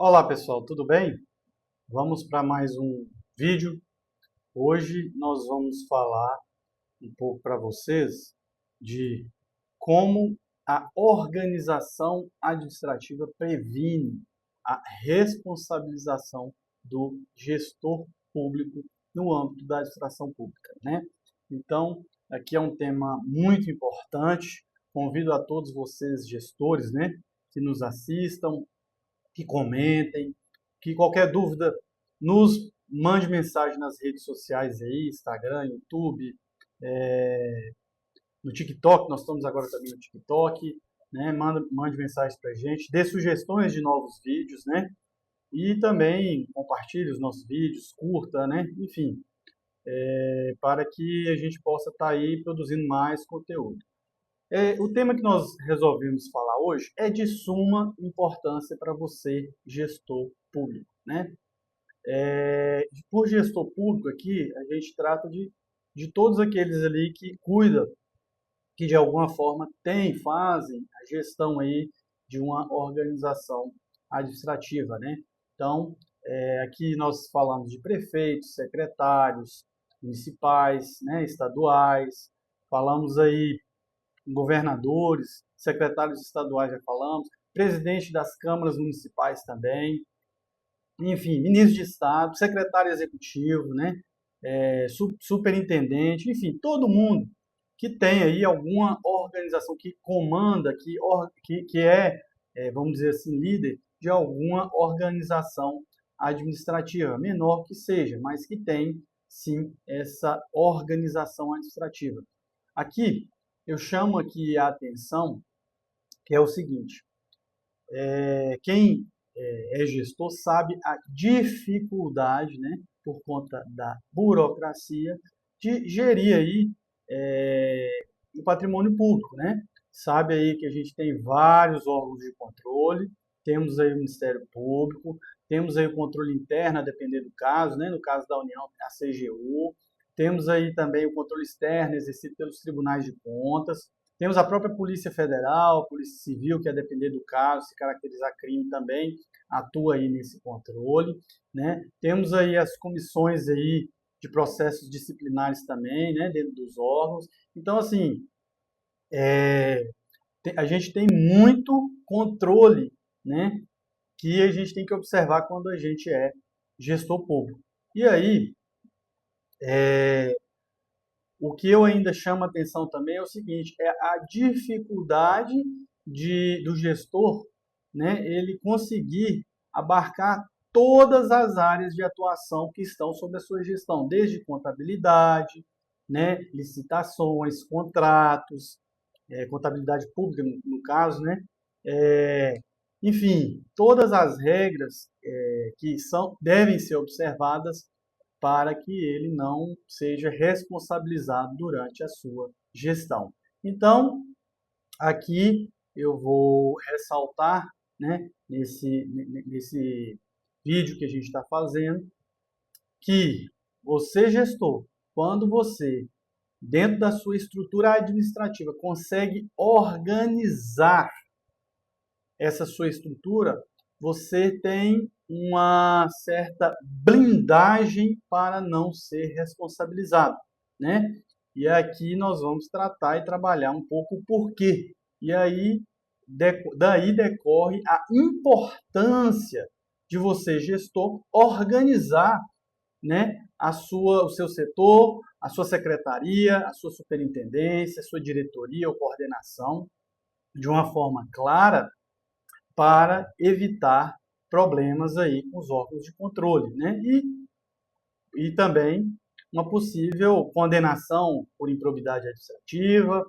Olá pessoal, tudo bem? Vamos para mais um vídeo. Hoje nós vamos falar um pouco para vocês de como a organização administrativa previne a responsabilização do gestor público no âmbito da administração pública, né? Então, aqui é um tema muito importante. Convido a todos vocês, gestores, né, que nos assistam, que comentem, que qualquer dúvida nos mande mensagem nas redes sociais aí, Instagram, YouTube, no TikTok, nós estamos agora também no TikTok, né? Mande mensagens para a gente, dê sugestões de novos vídeos, né? E também compartilhe os nossos vídeos, curta, né? Enfim, para que a gente possa estar aí produzindo mais conteúdo. O tema que nós resolvemos falar hoje é de suma importância para você, gestor público, né? Por gestor público aqui, a gente trata de todos aqueles ali que cuidam, que de alguma forma fazem a gestão aí de uma organização administrativa, né? Então, aqui nós falamos de prefeitos, secretários municipais, né, estaduais, falamos aí governadores, secretários estaduais já falamos, presidente das câmaras municipais também, enfim, ministro de Estado, secretário executivo, né? Superintendente, enfim, todo mundo que tem aí alguma organização que comanda, que é, vamos dizer assim, líder de alguma organização administrativa, menor que seja, mas que tem, sim, essa organização administrativa. Aqui, eu chamo aqui a atenção, que é o seguinte, quem é gestor sabe a dificuldade, né, por conta da burocracia, de gerir aí o patrimônio público, né? Sabe aí que a gente tem vários órgãos de controle, temos aí o Ministério Público, temos aí o controle interno, a depender do caso, né? No caso da União, a CGU, temos aí também o controle externo exercido pelos tribunais de contas, temos a própria Polícia Federal, Polícia Civil, que a depender do caso, se caracterizar crime também, atua aí nesse controle, né? Temos aí as comissões aí de processos disciplinares também, né, dentro dos órgãos. Então, assim, a gente tem muito controle, né, que a gente tem que observar quando a gente é gestor público. E aí, o que eu ainda chamo a atenção também é o seguinte, é a dificuldade do gestor, né, ele conseguir abarcar todas as áreas de atuação que estão sob a sua gestão, desde contabilidade, né, licitações, contratos, contabilidade pública no caso, né, é, enfim, todas as regras que devem ser observadas para que ele não seja responsabilizado durante a sua gestão. Então, aqui eu vou ressaltar, né, nesse vídeo que a gente está fazendo, que você, gestor, quando você, dentro da sua estrutura administrativa, consegue organizar essa sua estrutura, você tem uma certa blindagem para não ser responsabilizado, né? E aqui nós vamos tratar e trabalhar um pouco o porquê. E aí, daí decorre a importância de você, gestor, organizar, né, o seu setor, a sua secretaria, a sua superintendência, a sua diretoria ou coordenação, de uma forma clara, para evitar problemas aí com os órgãos de controle, né? E também uma possível condenação por improbidade administrativa,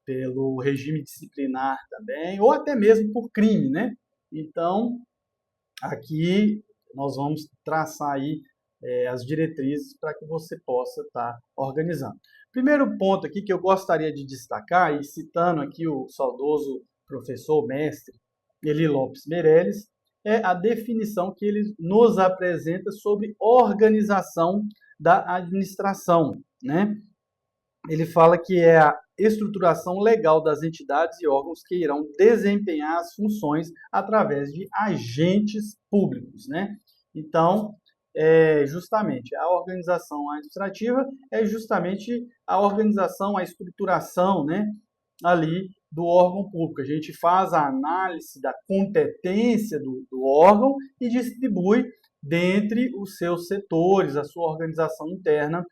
pelo regime disciplinar também, ou até mesmo por crime, né? Então, aqui nós vamos traçar aí as diretrizes para que você possa estar organizando. Primeiro ponto aqui que eu gostaria de destacar, e citando aqui o saudoso professor mestre Eli Lopes Meireles, é a definição que ele nos apresenta sobre organização da administração, né? ele fala que é a estruturação legal das entidades e órgãos que irão desempenhar as funções através de agentes públicos, né? Então, justamente a organização administrativa é justamente a organização, a estruturação, né, ali do órgão público. A gente faz a análise da competência do órgão e distribui dentre os seus setores, a sua organização interna,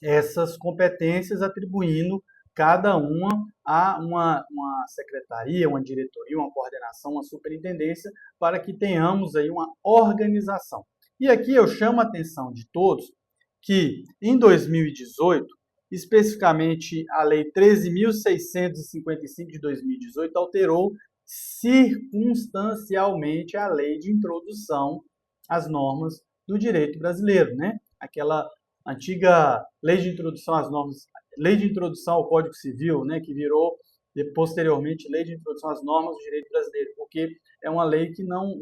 essas competências, atribuindo cada uma a uma secretaria, uma diretoria, uma coordenação, uma superintendência, para que tenhamos aí uma organização. E aqui eu chamo a atenção de todos que em 2018, especificamente a Lei 13.655 de 2018 alterou circunstancialmente a Lei de Introdução às Normas do Direito Brasileiro, né? Aquela antiga Lei de Introdução às Normas, Lei de Introdução ao Código Civil, né, que virou posteriormente Lei de Introdução às Normas do Direito Brasileiro, porque é uma lei que não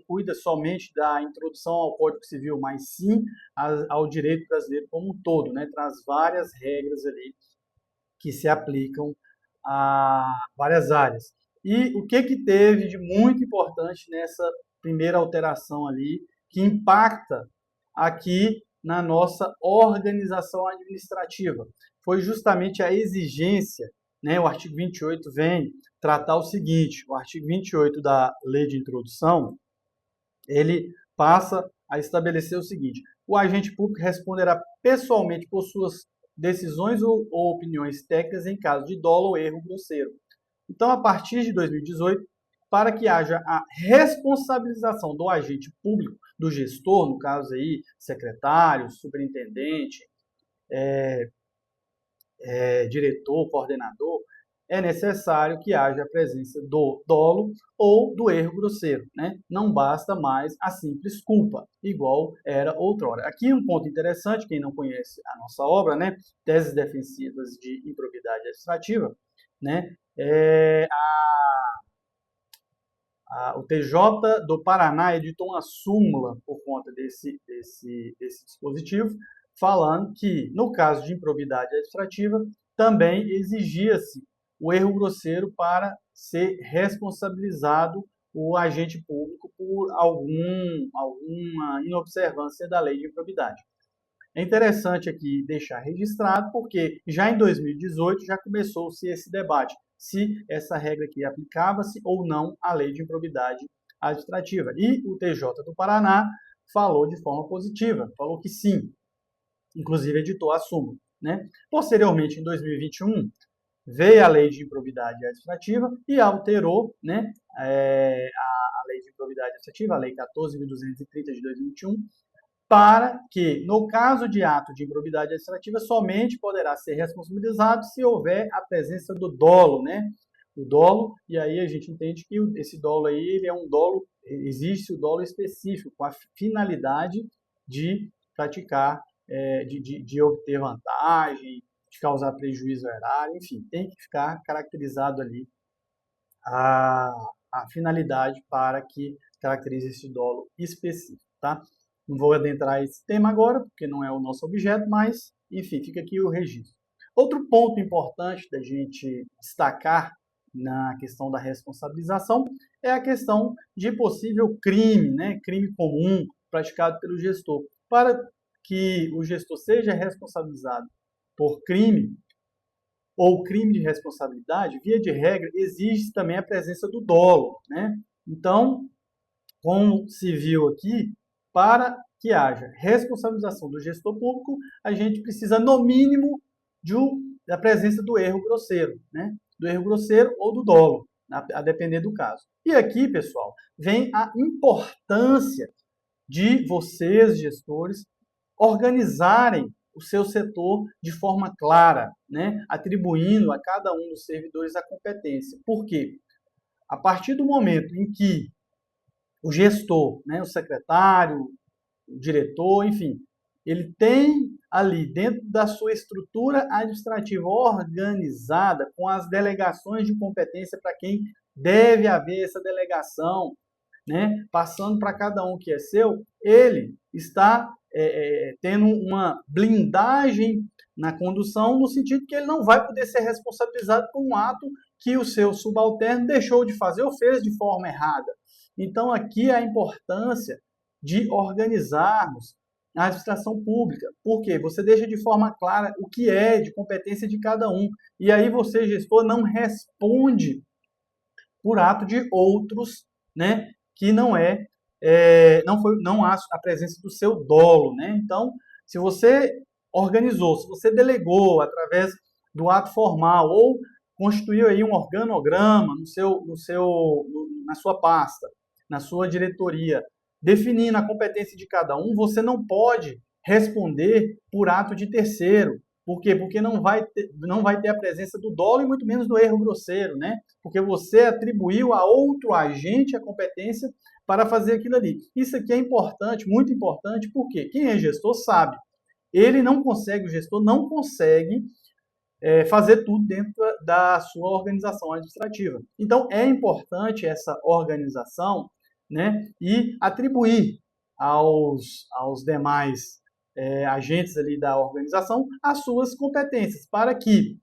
cuida somente da introdução ao Código Civil, mas sim ao direito brasileiro como um todo, né? Traz várias regras ali que se aplicam a várias áreas. E o que teve de muito importante nessa primeira alteração ali, que impacta aqui na nossa organização administrativa? Foi justamente a exigência, né? O artigo 28 vem tratar o seguinte: o artigo 28 da Lei de Introdução, ele passa a estabelecer o seguinte: o agente público responderá pessoalmente por suas decisões ou opiniões técnicas em caso de dolo ou erro grosseiro. Então, a partir de 2018, para que haja a responsabilização do agente público, do gestor, no caso aí, secretário, superintendente, diretor, coordenador, é necessário que haja a presença do dolo ou do erro grosseiro, né? Não basta mais a simples culpa, igual era outrora. Aqui um ponto interessante, quem não conhece a nossa obra, né? Teses defensivas de improbidade administrativa, né? O TJ do Paraná editou uma súmula por conta desse dispositivo, falando que, no caso de improbidade administrativa, também exigia-se o erro grosseiro para ser responsabilizado o agente público por alguma inobservância da lei de improbidade. É interessante aqui deixar registrado, porque já em 2018 já começou-se esse debate, se essa regra aqui aplicava-se ou não à lei de improbidade administrativa. E o TJ do Paraná falou de forma positiva, falou que sim, inclusive editou a súmula, né? Posteriormente, em 2021, veio a lei de improbidade administrativa e alterou, né, a lei de improbidade administrativa, a lei 14.230 de 2021, para que, no caso de ato de improbidade administrativa, somente poderá ser responsabilizado se houver a presença do dolo, né? O dolo, e aí a gente entende que esse dolo aí, ele é um dolo, existe o dolo específico, com a finalidade de praticar, de obter vantagem, de causar prejuízo ao erário, enfim, tem que ficar caracterizado ali a, a finalidade para que caracterize esse dolo específico, tá? Não vou adentrar esse tema agora, porque não é o nosso objeto, mas, enfim, fica aqui o registro. Outro ponto importante da gente destacar na questão da responsabilização é a questão de possível crime, né? Crime comum praticado pelo gestor. Para que o gestor seja responsabilizado por crime ou crime de responsabilidade, via de regra, exige também a presença do dolo, né? Então, como se viu aqui, para que haja responsabilização do gestor público, a gente precisa, no mínimo, da presença do erro grosseiro, né? Do erro grosseiro ou do dolo, a depender do caso. E aqui, pessoal, vem a importância de vocês, gestores, organizarem o seu setor de forma clara, né? Atribuindo a cada um dos servidores a competência. Por quê? A partir do momento em que o gestor, né, o secretário, o diretor, enfim, ele tem ali dentro da sua estrutura administrativa organizada com as delegações de competência para quem deve haver essa delegação, né, passando para cada um que é seu, ele está tendo uma blindagem na condução, no sentido que ele não vai poder ser responsabilizado por um ato que o seu subalterno deixou de fazer ou fez de forma errada. Então, aqui a importância de organizarmos a administração pública. Por quê? Você deixa de forma clara o que é de competência de cada um. E aí você, gestor, não responde por ato de outros, né, que não há a presença do seu dolo, né? Então, se você organizou, se você delegou através do ato formal ou constituiu aí um organograma na sua pasta, na sua diretoria, definindo a competência de cada um, você não pode responder por ato de terceiro. Por quê? Porque não vai ter a presença do dolo e muito menos do erro grosseiro, né? Porque você atribuiu a outro agente a competência para fazer aquilo ali. Isso aqui é importante, muito importante, porque quem é gestor sabe. O gestor não consegue fazer tudo dentro da sua organização administrativa. Então, é importante essa organização, né? E atribuir aos demais agentes ali da organização as suas competências, para que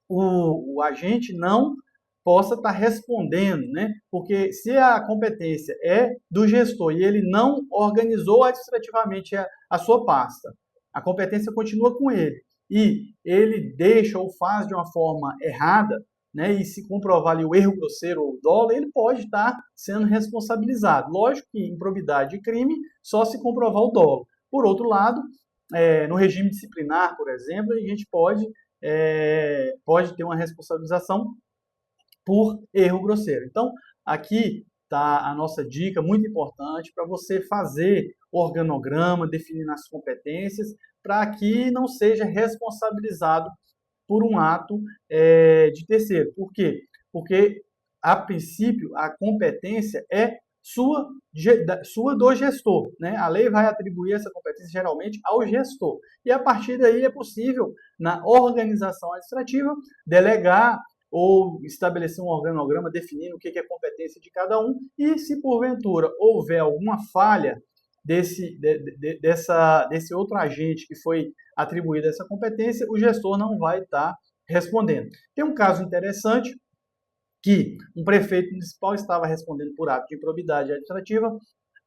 o agente não possa estar respondendo, né? Porque se a competência é do gestor e ele não organizou administrativamente a sua pasta, a competência continua com ele e ele deixa ou faz de uma forma errada, né? E se comprovar ali o erro grosseiro ou o dolo, ele pode estar sendo responsabilizado. Lógico que improbidade e crime só se comprovar o dolo. Por outro lado, no regime disciplinar, por exemplo, a gente pode ter uma responsabilização por erro grosseiro. Então, aqui está a nossa dica muito importante para você fazer organograma, definindo as competências, para que não seja responsabilizado por um ato de terceiro. Por quê? Porque, a princípio, a competência é sua do gestor, né? A lei vai atribuir essa competência geralmente ao gestor. E a partir daí é possível, na organização administrativa, delegar ou estabelecer um organograma definindo o que é competência de cada um, e se porventura houver alguma falha desse outro agente que foi atribuída essa competência, o gestor não vai estar respondendo. Tem um caso interessante que um prefeito municipal estava respondendo por ato de improbidade administrativa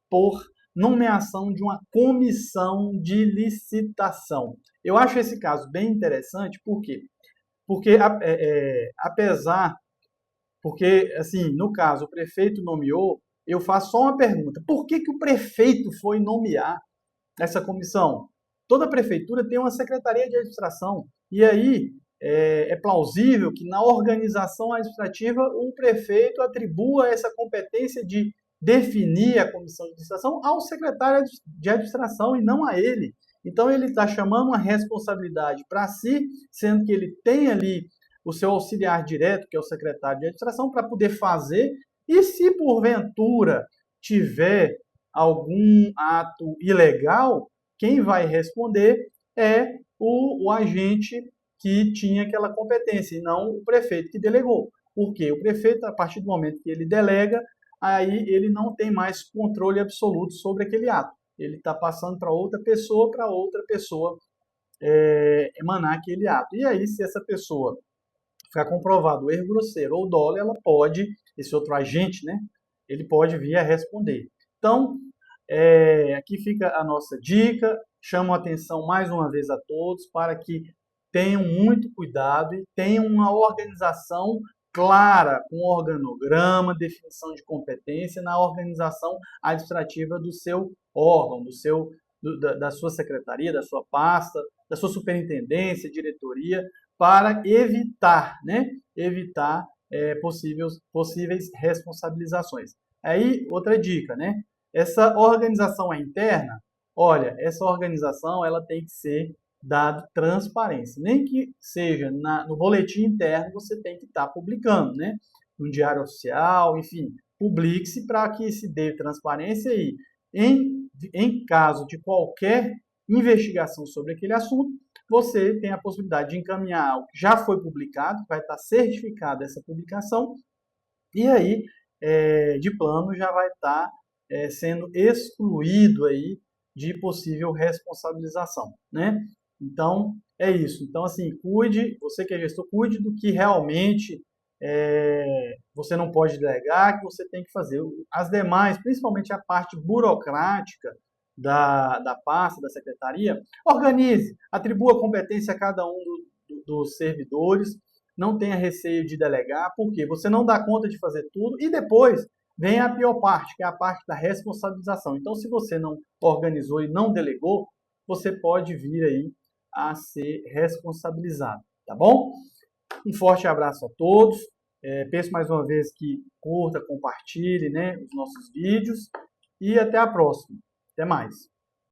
por nomeação de uma comissão de licitação. Eu acho esse caso bem interessante, por quê? Porque, assim, no caso, o prefeito nomeou, eu faço só uma pergunta: por que o prefeito foi nomear essa comissão? Toda prefeitura tem uma secretaria de administração, e aí é plausível que na organização administrativa o prefeito atribua essa competência de definir a comissão de administração ao secretário de administração e não a ele. Então ele está chamando uma responsabilidade para si, sendo que ele tem ali o seu auxiliar direto, que é o secretário de administração, para poder fazer. E se porventura tiver algum ato ilegal, quem vai responder é o agente que tinha aquela competência, e não o prefeito que delegou. Porque o prefeito, a partir do momento que ele delega, aí ele não tem mais controle absoluto sobre aquele ato. Ele está passando para outra pessoa emanar aquele ato. E aí, se essa pessoa ficar comprovado o erro grosseiro ou dolo, esse outro agente, né, ele pode vir a responder. Então, aqui fica a nossa dica. Chamo a atenção mais uma vez a todos para que tenham muito cuidado e tenham uma organização clara, com organograma, definição de competência na organização administrativa do seu órgão, da sua secretaria, da sua pasta, da sua superintendência, diretoria, para evitar, né? Evitar possíveis responsabilizações. Aí, outra dica, né? Essa organização é interna. Olha, essa organização ela tem que ser dada transparência. Nem que seja no boletim interno, você tem que estar publicando, né? No diário oficial, enfim, publique-se para que se dê transparência e, em caso de qualquer investigação sobre aquele assunto, você tem a possibilidade de encaminhar algo que já foi publicado, vai estar certificada essa publicação, e aí, de plano, já vai estar sendo excluído aí de possível responsabilização, né? Então, é isso. Então, assim, cuide, você que é gestor, cuide do que realmente você não pode delegar, que você tem que fazer. As demais, principalmente a parte burocrática da pasta, da secretaria, organize, atribua competência a cada um dos servidores, não tenha receio de delegar, porque você não dá conta de fazer tudo e depois vem a pior parte, que é a parte da responsabilização. Então, se você não organizou e não delegou, você pode vir aí a ser responsabilizado, tá bom? Um forte abraço a todos. Peço mais uma vez que curta, compartilhe, né, os nossos vídeos e até a próxima. Até mais.